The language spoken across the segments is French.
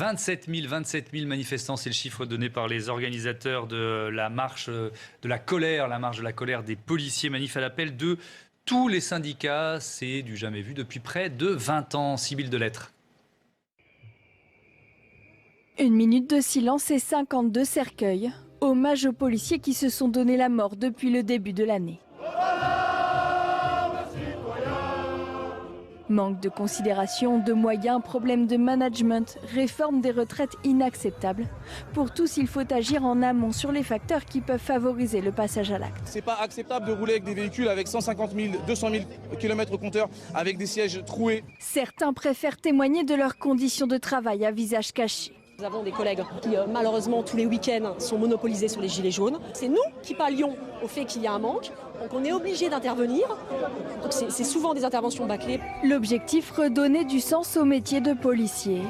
27 000 manifestants, c'est le chiffre donné par les organisateurs de la marche de la colère, la marche de la colère des policiers, manif à l'appel de tous les syndicats. C'est du jamais vu depuis près de 20 ans. Sibylle Delettre. Une minute de silence et 52 cercueils. Hommage aux policiers qui se sont donné la mort depuis le début de l'année. Manque de considération, de moyens, problèmes de management, réforme des retraites inacceptable. Pour tous, il faut agir en amont sur les facteurs qui peuvent favoriser le passage à l'acte. C'est pas acceptable de rouler avec des véhicules avec 150 000, 200 000 km au compteur, avec des sièges troués. Certains préfèrent témoigner de leurs conditions de travail à visage caché. Nous avons des collègues qui, malheureusement, tous les week-ends sont monopolisés sur les gilets jaunes. C'est nous qui pallions au fait qu'il y a un manque. Donc on est obligé d'intervenir. Donc c'est souvent des interventions bâclées. L'objectif, redonner du sens au métier de policier.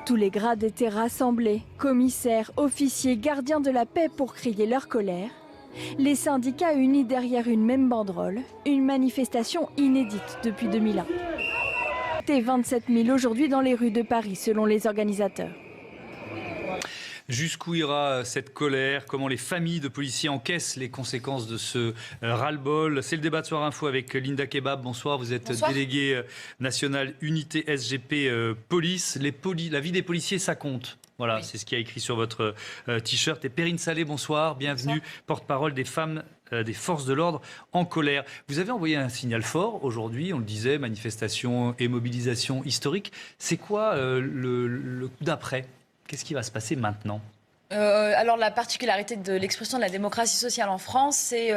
Tous les grades étaient rassemblés, commissaires, officiers, gardiens de la paix pour crier leur colère. Les syndicats unis derrière une même banderole, une manifestation inédite depuis 2001. Et 27 000 aujourd'hui dans les rues de Paris selon les organisateurs. Jusqu'où ira cette colère? Comment les familles de policiers encaissent les conséquences de ce ras-le-bol? C'est le débat de Soir Info avec Linda Kebab. Bonsoir, vous êtes déléguée nationale unité SGP Police. La vie des policiers, ça compte. Voilà, oui. C'est ce qui a écrit sur votre t-shirt. Et Perrine Salé, bonsoir, bienvenue, porte-parole des femmes des forces de l'ordre en colère. Vous avez envoyé un signal fort aujourd'hui, on le disait, manifestation et mobilisation historique. C'est quoi le coup d'après? Qu'est-ce qui va se passer maintenant? Alors la particularité de l'expression de la démocratie sociale en France, c'est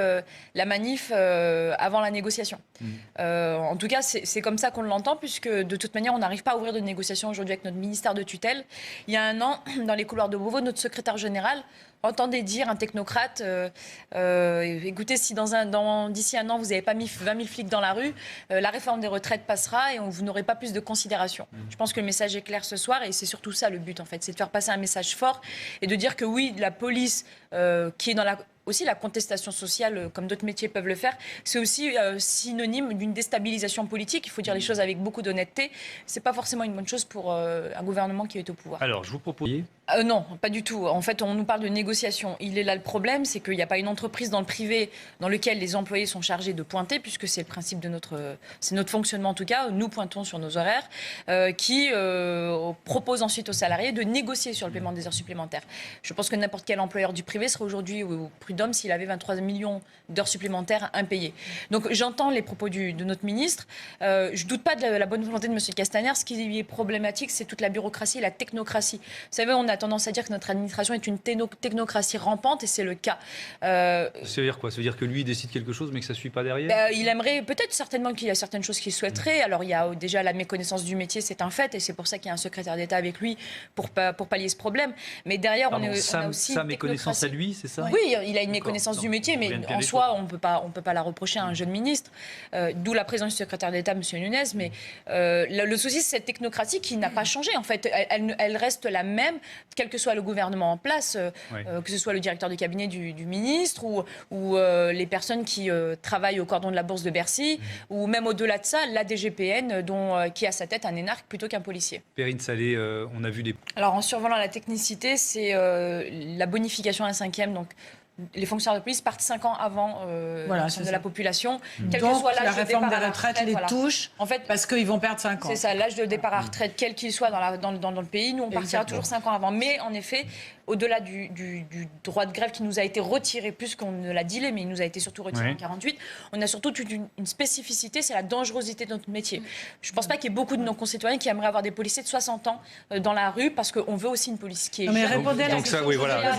la manif avant la négociation. En tout cas, c'est comme ça qu'on l'entend, puisque de toute manière, on n'arrive pas à ouvrir de négociation aujourd'hui avec notre ministère de tutelle. Il y a un an, dans les couloirs de Beauvau, notre secrétaire général entendait dire, un technocrate, écoutez, si d'ici un an, vous n'avez pas mis 20 000 flics dans la rue, la réforme des retraites passera et vous n'aurez pas plus de considération. Je pense que le message est clair ce soir et c'est surtout ça le but, en fait. C'est de faire passer un message fort et de dire que oui, la police, qui est dans aussi la contestation sociale, comme d'autres métiers peuvent le faire, c'est aussi synonyme d'une déstabilisation politique. Il faut dire les choses avec beaucoup d'honnêteté. C'est pas forcément une bonne chose pour un gouvernement qui est au pouvoir. Alors, je vous propose... Non, pas du tout. En fait, on nous parle de négociation. Il est là le problème, c'est qu'il n'y a pas une entreprise dans le privé dans lequel les employés sont chargés de pointer, puisque c'est le principe de c'est notre fonctionnement en tout cas. Nous pointons sur nos horaires, qui propose ensuite aux salariés de négocier sur le paiement des heures supplémentaires. Je pense que n'importe quel employeur du privé serait aujourd'hui au prud'homme s'il avait 23 millions d'heures supplémentaires impayées. Donc j'entends les propos de notre ministre. Je ne doute pas de la bonne volonté de M. Castaner. Ce qui est problématique, c'est toute la bureaucratie et la technocratie. Vous savez, on a tendance à dire que notre administration est une technocratie rampante, et c'est le cas. Ça veut dire quoi? Ça veut dire que lui, il décide quelque chose, mais que ça ne suit pas derrière? Il aimerait, peut-être certainement qu'il y a certaines choses qu'il souhaiterait. Alors il y a déjà la méconnaissance du métier, c'est un fait, et c'est pour ça qu'il y a un secrétaire d'État avec lui pour pallier ce problème. Mais derrière, on a aussi sa méconnaissance à lui, c'est ça? Oui, il a une méconnaissance du métier, mais en soi, on peut pas la reprocher à un jeune ministre. D'où la présence du secrétaire d'État, M. Nunez. Mais le souci, c'est cette technocratie qui n'a pas changé. En fait, elle reste la même, quel que soit le gouvernement en place, que ce soit le directeur de cabinet du ministre ou les personnes qui travaillent au cordon de la Bourse de Bercy, ou même au-delà de ça, la DGPN, qui a à sa tête un énarque plutôt qu'un policier. Perrine Salé, on a vu des... Alors, en survolant la technicité, c'est la bonification à un cinquième, donc les fonctionnaires de police partent 5 ans avant l'ensemble de la population. Quel que soit l'âge la réforme des retraites les touche, en fait, parce qu'ils vont perdre 5 ans. C'est ça, l'âge de départ à retraite, quel qu'il soit dans le pays, nous on partira toujours 5 ans avant. Mais en effet, au-delà du droit de grève qui nous a été retiré, plus qu'on ne l'a dilé, mais il nous a été surtout retiré en 48, on a surtout une spécificité, c'est la dangerosité de notre métier. Je ne pense pas qu'il y ait beaucoup de nos concitoyens qui aimeraient avoir des policiers de 60 ans dans la rue, parce qu'on veut aussi une police qui est jeune. Mais répondez à la question. Oui, voilà.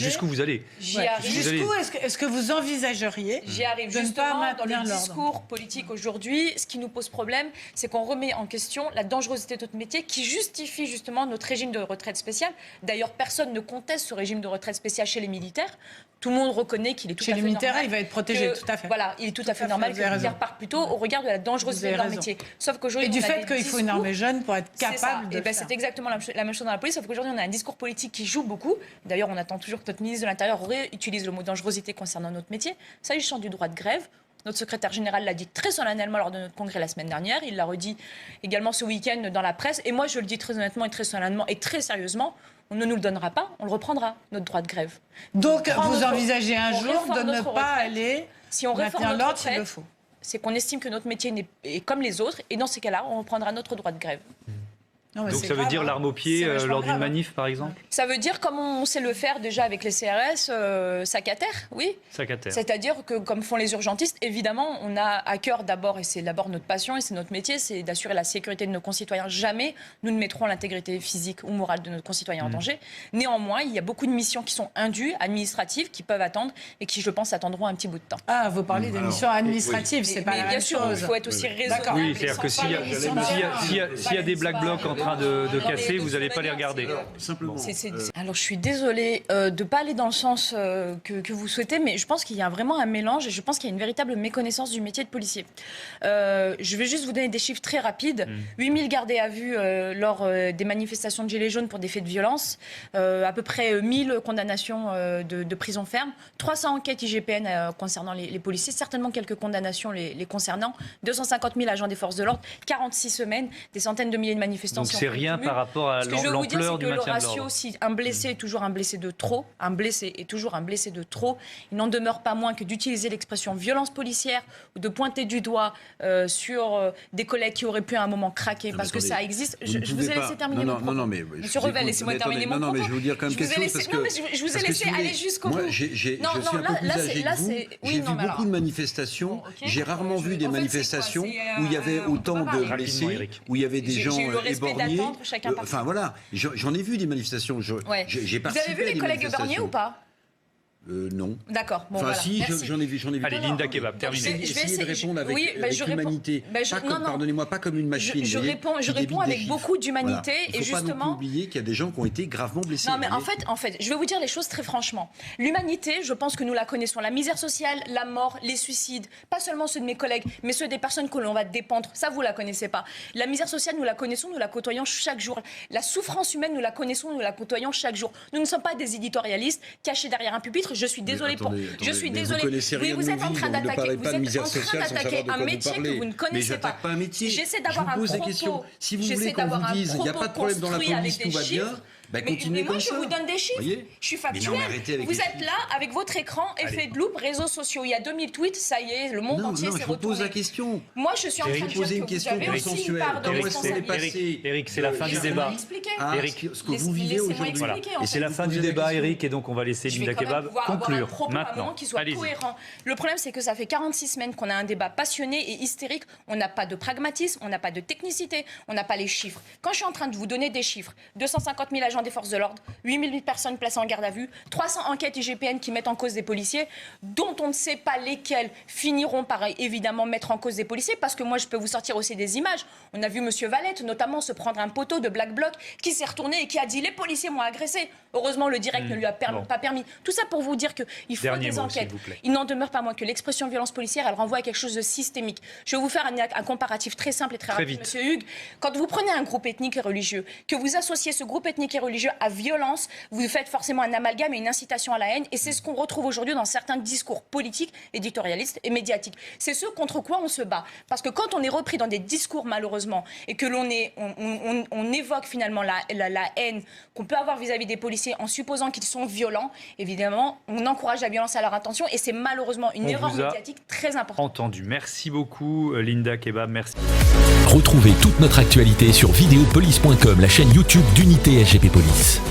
Jusqu'où vous allez? Est-ce que vous envisageriez? J'y arrive justement dans le discours politique aujourd'hui. Ce qui nous pose problème, c'est qu'on remet en question la dangerosité de notre métier qui justifie justement notre régime de retraite spéciale. D'ailleurs, personne ne conteste ce régime de retraite spéciale chez les militaires. Tout le monde reconnaît qu'il est tout à fait normal. Chez les militaires, il va être protégé, tout à fait. Voilà, il est tout à fait normal que les militaires partent plus tôt au regard de la dangerosité de leur métier. Sauf qu'aujourd'hui, et du fait qu'il faut une armée jeune pour être capable de faire. C'est exactement la même chose dans la police, sauf qu'aujourd'hui, on a un discours politique qui joue beaucoup. D'ailleurs, on attend toujours que notre ministre de l'Intérieur réutilise le mot dangerosité concernant notre métier. S'agissant du droit de grève, Notre secrétaire général l'a dit très solennellement lors de notre congrès la semaine dernière. Il l'a redit également ce week-end dans la presse. Et moi, je le dis très honnêtement et très solennellement et très sérieusement. On ne nous le donnera pas, on le reprendra, notre droit de grève. Donc, vous envisagez un jour de ne pas aller si on maintenir l'ordre s'il le faut. C'est qu'on estime que notre métier est comme les autres. Et dans ces cas-là, on reprendra notre droit de grève. Non, donc ça veut dire l'arme au pied lors d'une manif, par exemple? Ça veut dire, comme on sait le faire déjà avec les CRS, sac à terre, oui. Sac à terre. C'est-à-dire que, comme font les urgentistes, évidemment, on a à cœur d'abord, et c'est d'abord notre passion, et c'est notre métier, c'est d'assurer la sécurité de nos concitoyens. Jamais nous ne mettrons l'intégrité physique ou morale de nos concitoyens en danger. Néanmoins, il y a beaucoup de missions qui sont indues, administratives, qui peuvent attendre, et qui, je pense, attendront un petit bout de temps. Ah, vous parlez des missions administratives, c'est pas la même chose. Bien sûr, il faut être aussi raisonnable. Oui, c'est-à-dire que s'il y a des black blocs en train de casser, vous n'allez pas les regarder. Simplement. Alors, je suis désolée de ne pas aller dans le sens que vous souhaitez, mais je pense qu'il y a vraiment un mélange et je pense qu'il y a une véritable méconnaissance du métier de policier. Je vais juste vous donner des chiffres très rapides. 8000 gardés à vue lors des manifestations de Gilets jaunes pour des faits de violence, à peu près 1000 condamnations de prison ferme, 300 enquêtes IGPN concernant les policiers, certainement quelques condamnations les concernant, 250 000 agents des forces de l'ordre, 46 semaines, des centaines de milliers de manifestations. Donc c'est rien par rapport à l'ampleur du maintien de l'ordre. Le ratio, si un blessé est toujours un blessé de trop, un blessé est toujours un blessé de trop, il n'en demeure pas moins que d'utiliser l'expression violence policière ou de pointer du doigt sur des collègues qui auraient pu à un moment craquer, parce que ça existe. Je vous ai laissé terminer mon propos. Non, mais Monsieur Revel, laissez-moi terminer mon propos. Non, mais je vais vous dire quand même quelque chose. Je vous ai laissé aller jusqu'au bout. Moi, je suis un peu plus âgé que vous. J'ai vu beaucoup de manifestations. J'ai rarement vu des manifestations où il y avait autant de blessés, où il y avait des gens éborgnés. Enfin voilà, j'en ai vu des manifestations. J'ai Vous avez vu les collègues éborgnés ou pas? Non. D'accord. Bon, enfin, voilà. si, j'en ai vu. Allez, Linda Kebab, terminez. Je vais essayer de répondre avec humanité. Pardonnez-moi, pas comme une machine. Je réponds avec beaucoup d'humanité. Voilà. Il ne faut pas non plus oublier qu'il y a des gens qui ont été gravement blessés. Non, mais en fait, je vais vous dire les choses très franchement. L'humanité, je pense que nous la connaissons. La misère sociale, la mort, les suicides, pas seulement ceux de mes collègues, mais ceux des personnes que l'on va dépendre. Ça, vous la connaissez pas. La misère sociale, nous la connaissons, nous la côtoyons chaque jour. La souffrance humaine, nous la connaissons, nous la côtoyons chaque jour. Nous ne sommes pas des éditorialistes cachés derrière un pupitre. Je suis désolée je suis désolée. Oui, vous êtes en train d'attaquer un métier que vous ne connaissez pas. Pas un métier. J'essaie d'avoir un propos. Si vous voulez qu'on vous dise il n'y a pas de problème dans la police, tout va bien. Mais moi, je vous donne des chiffres. Je suis factuelle. Vous êtes là avec votre écran, effet de loupe, réseaux sociaux. Il y a 2000 tweets, ça y est, le monde entier s'est retourné. Je vous pose la question. Moi, je suis en train de dire que vous avez aussi une part de responsabilité. Eric, c'est la fin du débat. Eric, ce que vous vivez aujourd'hui. Voilà. Et c'est la fin du débat, Eric, et donc on va laisser Linda Kebab conclure maintenant. Qui soit cohérent. Le problème, c'est que ça fait 46 semaines qu'on a un débat passionné et hystérique. On n'a pas de pragmatisme, on n'a pas de technicité, on n'a pas les chiffres. Quand je suis en train de vous donner des chiffres, 250 000 agents des forces de l'ordre, 8 000 personnes placées en garde à vue, 300 enquêtes IGPN qui mettent en cause des policiers, dont on ne sait pas lesquels finiront par évidemment mettre en cause des policiers, parce que moi je peux vous sortir aussi des images. On a vu M. Valette notamment se prendre un poteau de Black Bloc qui s'est retourné et qui a dit les policiers m'ont agressé. Heureusement le direct ne lui a pas permis. Tout ça pour vous dire qu'il faut des enquêtes. Il n'en demeure pas moins que l'expression violence policière, elle renvoie à quelque chose de systémique. Je vais vous faire un comparatif très simple et très rapide, Monsieur Hugues. Quand vous prenez un groupe ethnique et religieux, que vous associez ce groupe ethnique et religieux à violence, vous faites forcément un amalgame et une incitation à la haine. Et c'est ce qu'on retrouve aujourd'hui dans certains discours politiques, éditorialistes et médiatiques. C'est ce contre quoi on se bat. Parce que quand on est repris dans des discours, malheureusement, et que on évoque finalement la haine qu'on peut avoir vis-à-vis des policiers en supposant qu'ils sont violents, évidemment, on encourage la violence à leur intention. Et c'est malheureusement une erreur médiatique très importante. Entendu. Merci beaucoup, Linda Kebab. Merci. Retrouvez toute notre actualité sur videopolice.com, la chaîne YouTube d'Unité SGP Police.